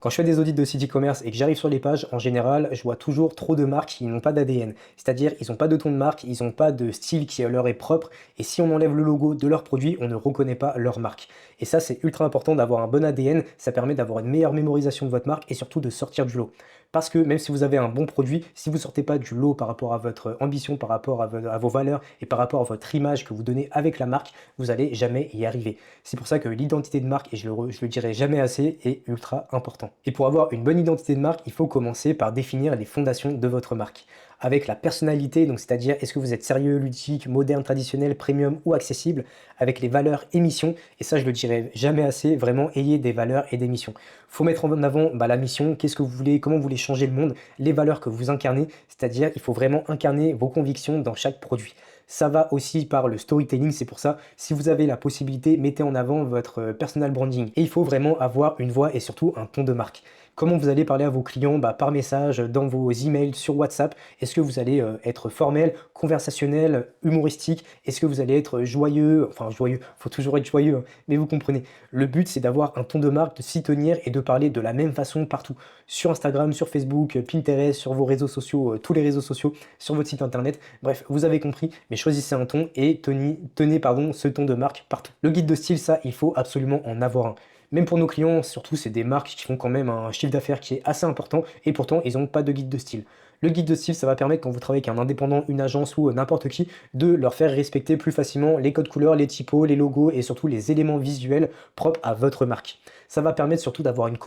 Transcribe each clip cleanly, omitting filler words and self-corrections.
Quand je fais des audits de site e-commerce et que j'arrive sur les pages, en général, je vois toujours trop de marques qui n'ont pas d'ADN. C'est-à-dire, ils n'ont pas de ton de marque, ils n'ont pas de style qui leur est propre. Et si on enlève le logo de leur produit, on ne reconnaît pas leur marque. Et ça, c'est ultra important d'avoir un bon ADN. Ça permet d'avoir une meilleure mémorisation de votre marque et surtout de sortir du lot. Parce que même si vous avez un bon produit, si vous ne sortez pas du lot par rapport à votre ambition, par rapport à vos valeurs et par rapport à votre image que vous donnez avec la marque, vous n'allez jamais y arriver. C'est pour ça que l'identité de marque, et je le dirai jamais assez, est ultra important. Et pour avoir une bonne identité de marque, il faut commencer par définir les fondations de votre marque. Avec la personnalité, donc c'est-à-dire est-ce que vous êtes sérieux, ludique, moderne, traditionnel, premium ou accessible, avec les valeurs et missions, et ça je le dirai jamais assez, vraiment ayez des valeurs et des missions. Faut mettre en avant la mission, qu'est-ce que vous voulez, comment vous voulez changer le monde, les valeurs que vous incarnez, c'est-à-dire il faut vraiment incarner vos convictions dans chaque produit. Ça va aussi par le storytelling, c'est pour ça, si vous avez la possibilité, mettez en avant votre personal branding. Et il faut vraiment avoir une voix et surtout un ton de marque. Comment vous allez parler à vos clients par message, dans vos emails, sur WhatsApp. Est-ce que vous allez être formel, conversationnel, humoristique? Est-ce que vous allez être joyeux? Enfin joyeux, faut toujours être joyeux, hein, mais vous comprenez. Le but c'est d'avoir un ton de marque, de s'y tenir et de parler de la même façon partout. Sur Instagram, sur Facebook, Pinterest, sur vos réseaux sociaux, tous les réseaux sociaux, sur votre site internet. Bref, vous avez compris, mais choisissez un ton et tenez ce ton de marque partout. Le guide de style, ça, il faut absolument en avoir un. Même pour nos clients, surtout, c'est des marques qui font quand même un chiffre d'affaires qui est assez important et pourtant, ils n'ont pas de guide de style. Le guide de style, ça va permettre, quand vous travaillez avec un indépendant, une agence ou n'importe qui, de leur faire respecter plus facilement les codes couleurs, les typos, les logos et surtout les éléments visuels propres à votre marque. Ça va permettre surtout d'avoir une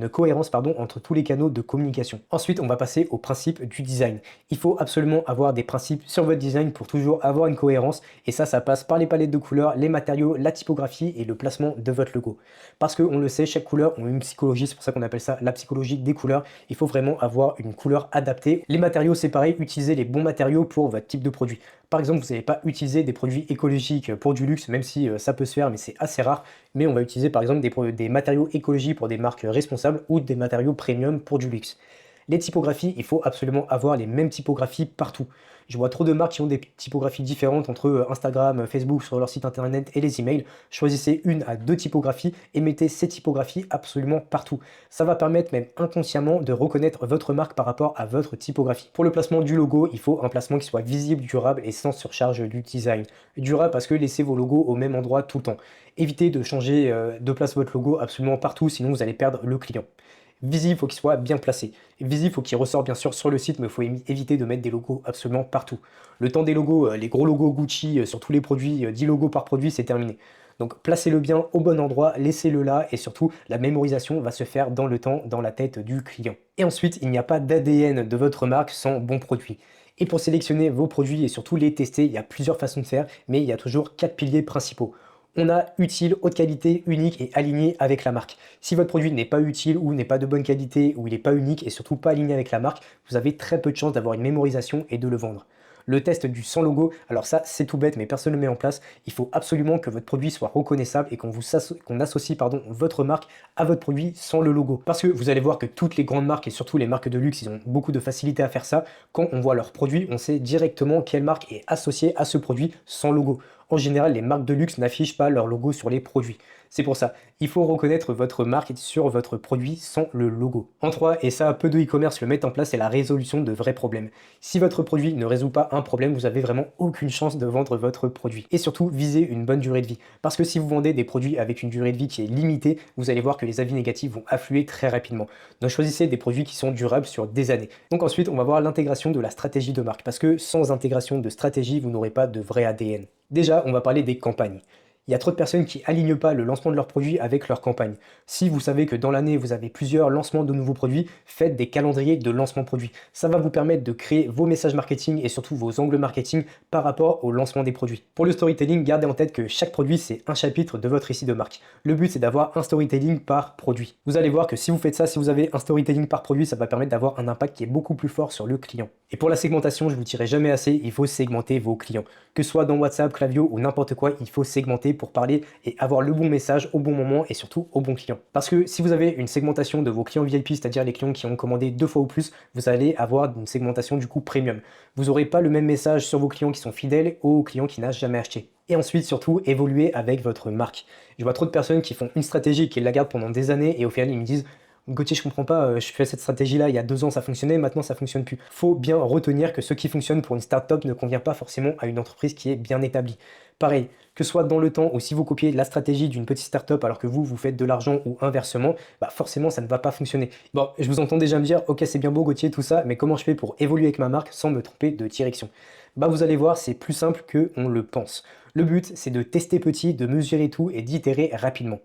cohérence entre tous les canaux de communication. Ensuite, on va passer au principe du design. Il faut absolument avoir des principes sur votre design pour toujours avoir une cohérence et ça passe par les palettes de couleurs, les matériaux, la typographie et le placement de votre logo. Parce qu'on le sait, chaque couleur a une psychologie, c'est pour ça qu'on appelle ça la psychologie des couleurs. Il faut vraiment avoir une couleur adaptée. Les matériaux, c'est pareil, utilisez les bons matériaux pour votre type de produit. Par exemple, vous n'allez pas utiliser des produits écologiques pour du luxe, même si ça peut se faire, mais c'est assez rare. Mais on va utiliser par exemple des matériaux écologiques pour des marques responsables ou des matériaux premium pour du luxe. Les typographies, il faut absolument avoir les mêmes typographies partout. Je vois trop de marques qui ont des typographies différentes entre Instagram, Facebook, sur leur site internet et les emails. Choisissez une à deux typographies et mettez ces typographies absolument partout. Ça va permettre même inconsciemment de reconnaître votre marque par rapport à votre typographie. Pour le placement du logo, il faut un placement qui soit visible, durable et sans surcharge du design. Durable parce que laissez vos logos au même endroit tout le temps. Évitez de changer de place votre logo absolument partout, sinon vous allez perdre le client. Visible, il faut qu'il soit bien placé. Visible, il faut qu'il ressort bien sûr sur le site, mais il faut éviter de mettre des logos absolument partout. Le temps des logos, les gros logos Gucci sur tous les produits, 10 logos par produit, c'est terminé. Donc placez-le bien au bon endroit, laissez-le là, et surtout, la mémorisation va se faire dans le temps, dans la tête du client. Et ensuite, il n'y a pas d'ADN de votre marque sans bon produit. Et pour sélectionner vos produits et surtout les tester, il y a plusieurs façons de faire, mais il y a toujours 4 piliers principaux. On a utile, haute qualité, unique et aligné avec la marque. Si votre produit n'est pas utile ou n'est pas de bonne qualité ou il n'est pas unique et surtout pas aligné avec la marque, vous avez très peu de chances d'avoir une mémorisation et de le vendre. Le test du sans logo, alors ça c'est tout bête mais personne ne le met en place, il faut absolument que votre produit soit reconnaissable et qu'on associe votre marque à votre produit sans le logo. Parce que vous allez voir que toutes les grandes marques et surtout les marques de luxe, ils ont beaucoup de facilité à faire ça. Quand on voit leur produit, on sait directement quelle marque est associée à ce produit sans logo. En général, les marques de luxe n'affichent pas leur logo sur les produits. C'est pour ça, il faut reconnaître votre marque sur votre produit sans le logo. En 3, et ça peu de e-commerce le mettent en place, c'est la résolution de vrais problèmes. Si votre produit ne résout pas un problème, vous avez vraiment aucune chance de vendre votre produit. Et surtout, visez une bonne durée de vie. Parce que si vous vendez des produits avec une durée de vie qui est limitée, vous allez voir que les avis négatifs vont affluer très rapidement. Donc choisissez des produits qui sont durables sur des années. Donc ensuite, on va voir l'intégration de la stratégie de marque. Parce que sans intégration de stratégie, vous n'aurez pas de vrai ADN. Déjà, on va parler des campagnes. Il y a trop de personnes qui alignent pas le lancement de leurs produits avec leur campagne. Si vous savez que dans l'année, vous avez plusieurs lancements de nouveaux produits, faites des calendriers de lancement produits. Ça va vous permettre de créer vos messages marketing et surtout vos angles marketing par rapport au lancement des produits. Pour le storytelling, gardez en tête que chaque produit, c'est un chapitre de votre récit de marque. Le but, c'est d'avoir un storytelling par produit. Vous allez voir que si vous faites ça, si vous avez un storytelling par produit, ça va permettre d'avoir un impact qui est beaucoup plus fort sur le client. Et pour la segmentation, je vous dirai jamais assez, il faut segmenter vos clients. Que ce soit dans WhatsApp, Klaviyo ou n'importe quoi, il faut segmenter pour parler et avoir le bon message au bon moment et surtout au bon client. Parce que si vous avez une segmentation de vos clients VIP, c'est-à-dire les clients qui ont commandé 2 fois ou plus, vous allez avoir une segmentation du coup premium. Vous n'aurez pas le même message sur vos clients qui sont fidèles aux clients qui n'ont jamais acheté. Et ensuite, surtout, évoluer avec votre marque. Je vois trop de personnes qui font une stratégie, qui la gardent pendant des années et au final, ils me disent Gauthier, je comprends pas, je fais cette stratégie-là il y a 2 ans, ça fonctionnait, maintenant ça fonctionne plus. Faut bien retenir que ce qui fonctionne pour une startup ne convient pas forcément à une entreprise qui est bien établie. Pareil, que ce soit dans le temps ou si vous copiez la stratégie d'une petite startup alors que vous faites de l'argent ou inversement, bah forcément ça ne va pas fonctionner. Bon, je vous entends déjà me dire, ok c'est bien beau Gauthier tout ça, mais comment je fais pour évoluer avec ma marque sans me tromper de direction? Bah vous allez voir, c'est plus simple que on le pense. Le but, c'est de tester petit, de mesurer tout et d'itérer rapidement.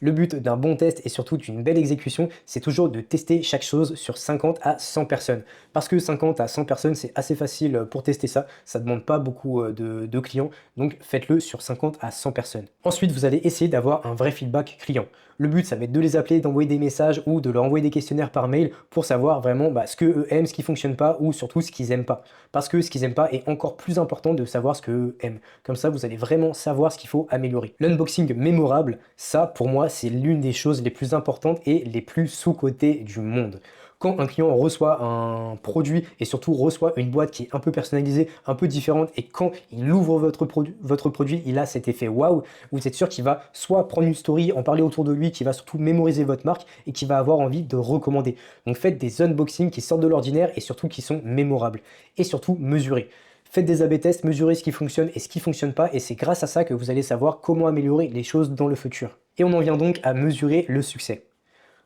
Le but d'un bon test et surtout d'une belle exécution, c'est toujours de tester chaque chose sur 50 à 100 personnes. Parce que 50 à 100 personnes, c'est assez facile pour tester ça. Ça ne demande pas beaucoup de clients. Donc faites-le sur 50 à 100 personnes. Ensuite, vous allez essayer d'avoir un vrai feedback client. Le but, ça va être de les appeler, d'envoyer des messages ou de leur envoyer des questionnaires par mail pour savoir vraiment ce qu'eux aiment, ce qui ne fonctionne pas ou surtout ce qu'ils n'aiment pas. Parce que ce qu'ils n'aiment pas est encore plus important de savoir ce qu'eux aiment. Comme ça, vous allez vraiment savoir ce qu'il faut améliorer. L'unboxing mémorable, ça, pour moi, c'est l'une des choses les plus importantes et les plus sous-cotées du monde. Quand un client reçoit un produit et surtout reçoit une boîte qui est un peu personnalisée, un peu différente, et quand il ouvre votre produit, il a cet effet waouh, vous êtes sûr qu'il va soit prendre une story, en parler autour de lui, qui va surtout mémoriser votre marque et qui va avoir envie de recommander. Donc faites des unboxings qui sortent de l'ordinaire et surtout qui sont mémorables. Et surtout mesurés. Faites des A/B tests, mesurez ce qui fonctionne et ce qui ne fonctionne pas, et c'est grâce à ça que vous allez savoir comment améliorer les choses dans le futur. Et on en vient donc à mesurer le succès.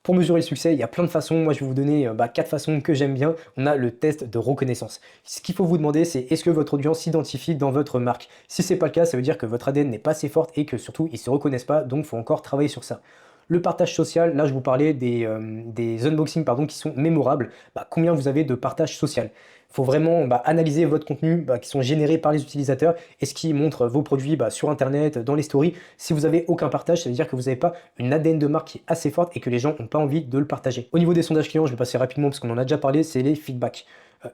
Pour mesurer le succès, il y a plein de façons. Moi, je vais vous donner 4 façons que j'aime bien. On a le test de reconnaissance. Ce qu'il faut vous demander, c'est est-ce que votre audience s'identifie dans votre marque? Si ce n'est pas le cas, ça veut dire que votre ADN n'est pas assez forte et que surtout, ils ne se reconnaissent pas. Donc, il faut encore travailler sur ça. Le partage social, là, je vous parlais des unboxings qui sont mémorables. Combien vous avez de partage social? Il faut vraiment analyser votre contenu qui sont générés par les utilisateurs et ce qui montre vos produits sur Internet, dans les stories. Si vous n'avez aucun partage, ça veut dire que vous n'avez pas une ADN de marque qui est assez forte et que les gens n'ont pas envie de le partager. Au niveau des sondages clients, je vais passer rapidement parce qu'on en a déjà parlé, c'est les feedbacks.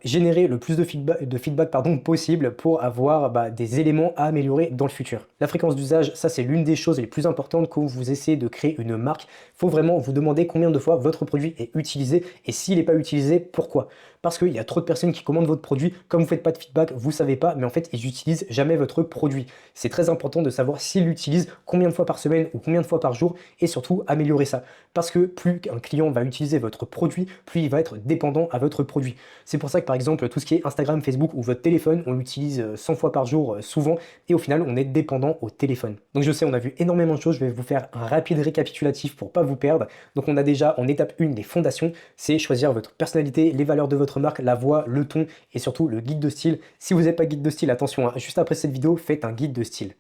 Générer le plus de feedback possible pour avoir des éléments à améliorer dans le futur. La fréquence d'usage, ça c'est l'une des choses les plus importantes quand vous essayez de créer une marque. Il faut vraiment vous demander combien de fois votre produit est utilisé et s'il n'est pas utilisé, pourquoi? Parce qu'il y a trop de personnes qui commandent votre produit, comme vous ne faites pas de feedback, vous ne savez pas, mais en fait ils n'utilisent jamais votre produit. C'est très important de savoir s'ils l'utilisent, combien de fois par semaine ou combien de fois par jour, et surtout améliorer ça. Parce que plus un client va utiliser votre produit, plus il va être dépendant à votre produit. C'est pour ça que par exemple tout ce qui est Instagram, Facebook ou votre téléphone, on l'utilise 100 fois par jour souvent, et au final on est dépendant au téléphone. Donc je sais, on a vu énormément de choses, je vais vous faire un rapide récapitulatif pour pas vous perdre. Donc on a déjà en étape 1 les fondations, c'est choisir votre personnalité, les valeurs de votre marque, la voix, le ton et surtout le guide de style. Si vous n'êtes pas guide de style, attention, juste après cette vidéo, faites un guide de style.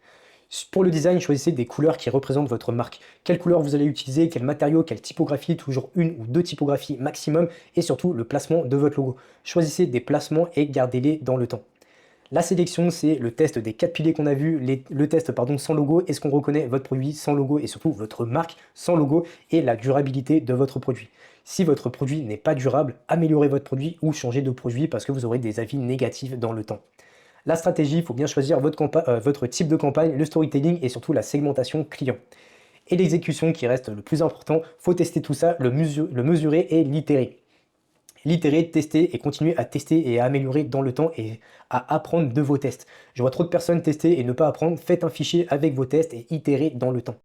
Pour le design, choisissez des couleurs qui représentent votre marque. Quelles couleurs vous allez utiliser, quel matériau, quelle typographie, toujours une ou deux typographies maximum, et surtout le placement de votre logo. Choisissez des placements et gardez-les dans le temps. La sélection, c'est le test des 4 piliers qu'on a vu, le test sans logo, est-ce qu'on reconnaît votre produit sans logo et surtout votre marque sans logo, et la durabilité de votre produit. Si votre produit n'est pas durable, améliorez votre produit ou changez de produit parce que vous aurez des avis négatifs dans le temps. La stratégie, il faut bien choisir votre type de campagne, le storytelling et surtout la segmentation client. Et l'exécution qui reste le plus important, il faut tester tout ça, le mesurer et l'itérer. L'itérer, tester et continuer à tester et à améliorer dans le temps et à apprendre de vos tests. Je vois trop de personnes tester et ne pas apprendre, faites un fichier avec vos tests et itérer dans le temps.